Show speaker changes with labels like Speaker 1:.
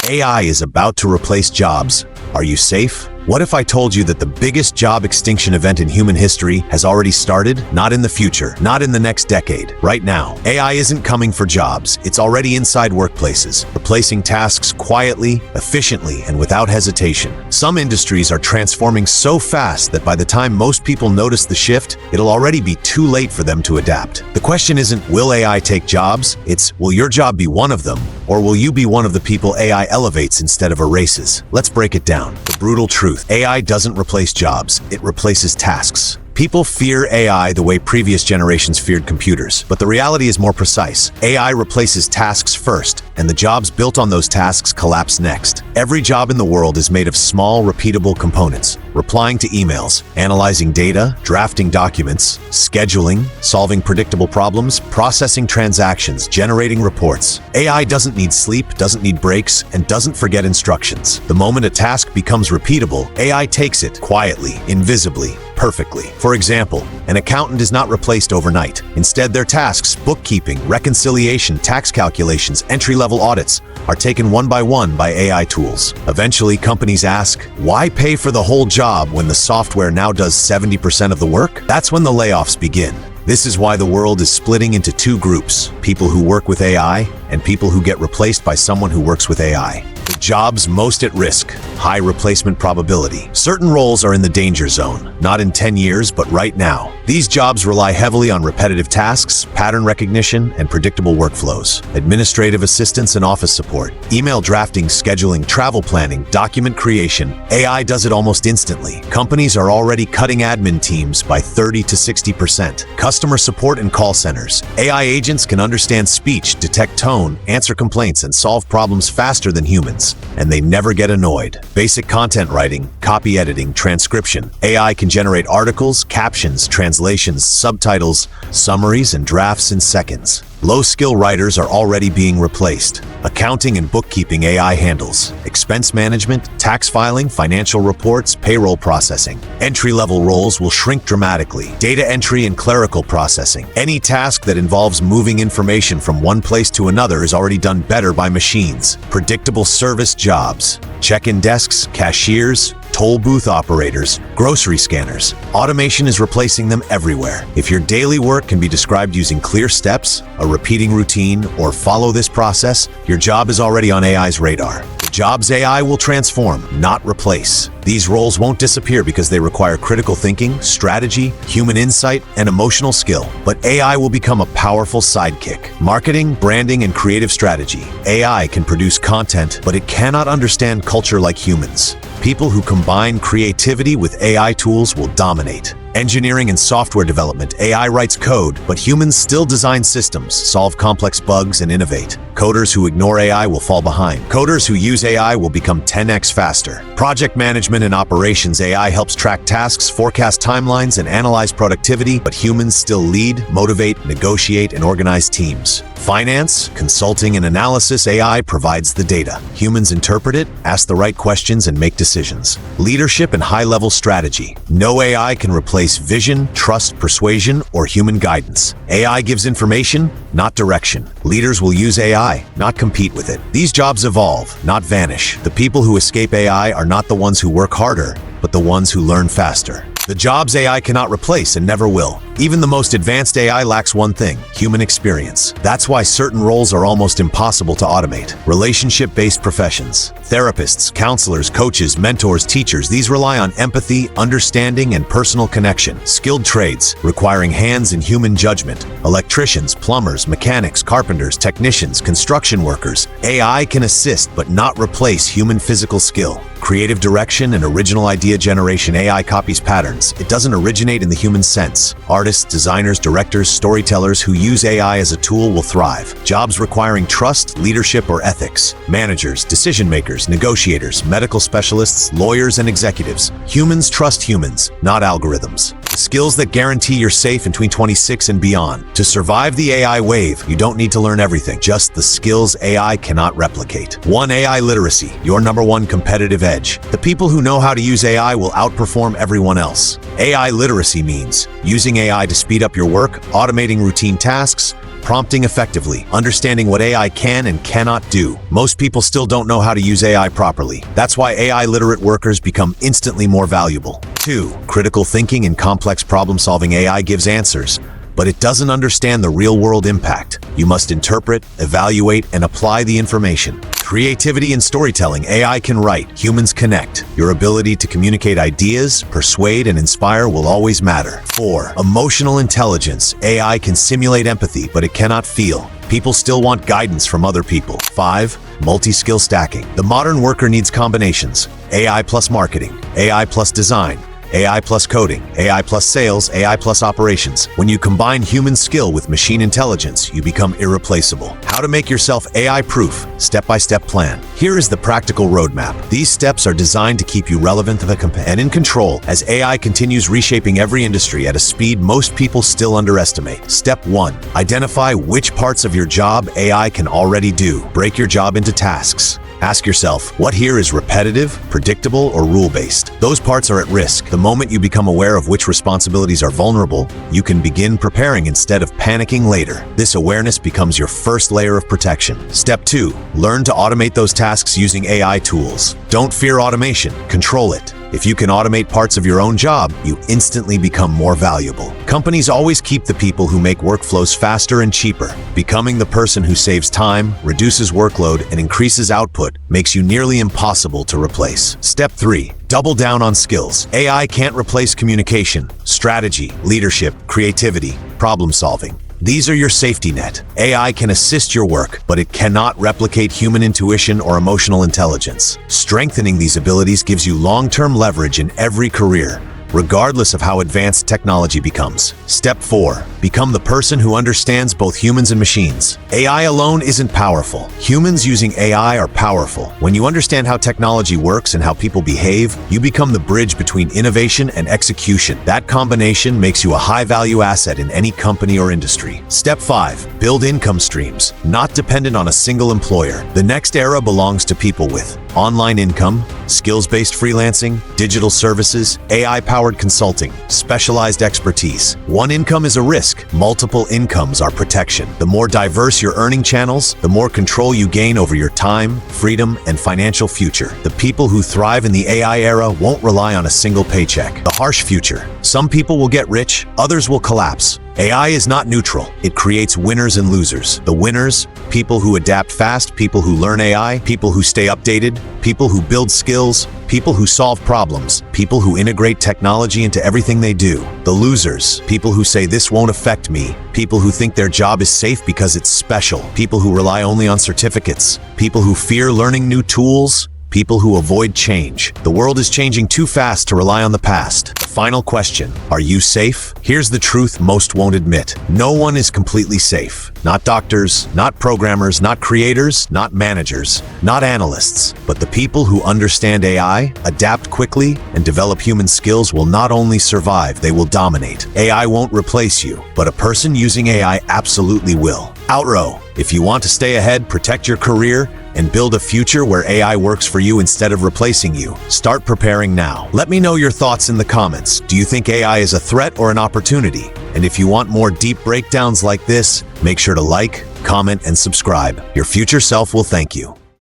Speaker 1: AI is about to replace jobs. Are you safe? What if I told you that the biggest job extinction event in human history has already started? Not in the future, not in the next decade. Right now, AI isn't coming for jobs. It's already inside workplaces, replacing tasks quietly, efficiently, and without hesitation. Some industries are transforming so fast that by the time most people notice the shift, it'll already be too late for them to adapt. The question isn't, will AI take jobs? It's, will your job be one of them? Or will you be one of the people AI elevates instead of erases? Let's break it down. The brutal truth. AI doesn't replace jobs, it replaces tasks. People fear AI the way previous generations feared computers, but the reality is more precise. AI replaces tasks first, and the jobs built on those tasks collapse next. Every job in the world is made of small, repeatable components. Replying to emails, analyzing data, drafting documents, scheduling, solving predictable problems, processing transactions, generating reports. AI doesn't need sleep, doesn't need breaks, and doesn't forget instructions. The moment a task becomes repeatable, AI takes it quietly, invisibly, perfectly. For example, an accountant is not replaced overnight. Instead, their tasks, bookkeeping, reconciliation, tax calculations, entry-level audits, are taken one by AI tools. Eventually, companies ask, why pay for the whole job when the software now does 70% of the work? That's when the layoffs begin. This is why the world is splitting into two groups: people who work with AI and people who get replaced by someone who works with AI. The jobs most at risk, high replacement probability. Certain roles are in the danger zone, not in 10 years, but right now. These jobs rely heavily on repetitive tasks, pattern recognition, and predictable workflows. Administrative assistance and office support, email drafting, scheduling, travel planning, document creation. AI does it almost instantly. Companies are already cutting admin teams by 30 to 60%. Customer support and call centers. AI agents can understand speech, detect tone, answer complaints, and solve problems faster than humans. And they never get annoyed. Basic content writing, copy editing, transcription. AI can generate articles, captions, translations, subtitles, summaries, and drafts in seconds. Low-skill writers are already being replaced. Accounting and bookkeeping AI handles. Expense management, tax filing, financial reports, payroll processing. Entry-level roles will shrink dramatically. Data entry and clerical processing. Any task that involves moving information from one place to another is already done better by machines. Predictable service jobs. Check-in desks, cashiers, toll booth operators, grocery scanners. Automation is replacing them everywhere. If your daily work can be described using clear steps, a repeating routine, or follow this process, your job is already on AI's radar. The jobs AI will transform, not replace. These roles won't disappear because they require critical thinking, strategy, human insight, and emotional skill. But AI will become a powerful sidekick. Marketing, branding, and creative strategy. AI can produce content, but it cannot understand culture like humans. People who combine creativity with AI tools will dominate. Engineering and software development. AI writes code, but humans still design systems, solve complex bugs, and innovate. Coders who ignore AI will fall behind. Coders who use AI will become 10x faster. Project management and operations. AI helps track tasks, forecast timelines, and analyze productivity, but humans still lead, motivate, negotiate, and organize teams. Finance, consulting, and analysis. AI provides the data. Humans interpret it, ask the right questions, and make decisions. Leadership and high-level strategy. No AI can replace vision, trust, persuasion, or human guidance. AI gives information, not direction. Leaders will use AI, not compete with it. These jobs evolve, not vanish. The people who escape AI are not the ones who work harder, but the ones who learn faster. The jobs AI cannot replace and never will. Even the most advanced AI lacks one thing: human experience. That's why certain roles are almost impossible to automate. Relationship-based professions. Therapists, counselors, coaches, mentors, teachers, these rely on empathy, understanding, and personal connection. Skilled trades, requiring hands and human judgment. Electricians, plumbers, mechanics, carpenters, technicians, construction workers. AI can assist but not replace human physical skill. Creative direction and original idea generation. AI copies patterns. It doesn't originate in the human sense. Artists, designers, directors, storytellers who use AI as a tool will thrive. Jobs requiring trust, leadership, or ethics. Managers, decision makers, negotiators, medical specialists, lawyers, and executives. Humans trust humans, not algorithms. Skills that guarantee you're safe in 2026 and beyond. To survive the AI wave, you don't need to learn everything, just the skills AI cannot replicate. 1. AI literacy, your #1 competitive edge. The people who know how to use AI will outperform everyone else. AI literacy means using AI to speed up your work, automating routine tasks, prompting effectively, understanding what AI can and cannot do. Most people still don't know how to use AI properly. That's why AI-literate workers become instantly more valuable. 2. Critical thinking and complex problem-solving. AI gives answers, but it doesn't understand the real-world impact. You must interpret, evaluate, and apply the information. Creativity and storytelling. AI can write, humans connect. Your ability to communicate ideas, persuade, and inspire will always matter. 4. Emotional intelligence. AI can simulate empathy, but it cannot feel. People still want guidance from other people. 5. Multi-skill stacking. The modern worker needs combinations. AI plus marketing, AI plus design, AI plus coding, AI plus sales, AI plus operations. When you combine human skill with machine intelligence, you become irreplaceable. How to make yourself AI-proof, step-by-step plan. Here is the practical roadmap. These steps are designed to keep you relevant and in control as AI continues reshaping every industry at a speed most people still underestimate. Step 1. Identify which parts of your job AI can already do. Break your job into tasks. Ask yourself, what here is repetitive, predictable, or rule-based? Those parts are at risk. The moment you become aware of which responsibilities are vulnerable, you can begin preparing instead of panicking later. This awareness becomes your first layer of protection. Step 2. Learn to automate those tasks using AI tools. Don't fear automation, control it. If you can automate parts of your own job, you instantly become more valuable. Companies always keep the people who make workflows faster and cheaper. Becoming the person who saves time, reduces workload, and increases output makes you nearly impossible to replace. Step 3. Double down on skills. AI can't replace communication, strategy, leadership, creativity, problem solving. These are your safety net. AI can assist your work, but it cannot replicate human intuition or emotional intelligence. Strengthening these abilities gives you long-term leverage in every career, regardless of how advanced technology becomes. Step 4. Become the person who understands both humans and machines. AI alone isn't powerful. Humans using AI are powerful. When you understand how technology works and how people behave, you become the bridge between innovation and execution. That combination makes you a high-value asset in any company or industry. Step 5. Build income streams, not dependent on a single employer. The next era belongs to people with online income, skills-based freelancing, digital services, AI-powered consulting, specialized expertise. One income is a risk. Multiple incomes are protection. The more diverse your earning channels, the more control you gain over your time, freedom, and financial future. The people who thrive in the AI era won't rely on a single paycheck. The harsh future. Some people will get rich, others will collapse. AI is not neutral. It creates winners and losers. The winners, people who adapt fast, people who learn AI, people who stay updated, people who build skills, people who solve problems, people who integrate technology into everything they do. The losers, people who say this won't affect me, people who think their job is safe because it's special, people who rely only on certificates, people who fear learning new tools, people who avoid change. The world is changing too fast to rely on the past. The final question, are you safe? Here's the truth most won't admit. No one is completely safe. Not doctors, not programmers, not creators, not managers, not analysts. But the people who understand AI, adapt quickly, and develop human skills will not only survive, they will dominate. AI won't replace you, but a person using AI absolutely will. Outrow, if you want to stay ahead, protect your career, and build a future where AI works for you instead of replacing you, start preparing now. Let me know your thoughts in the comments. Do you think AI is a threat or an opportunity? And if you want more deep breakdowns like this, make sure to like, comment, and subscribe. Your future self will thank you.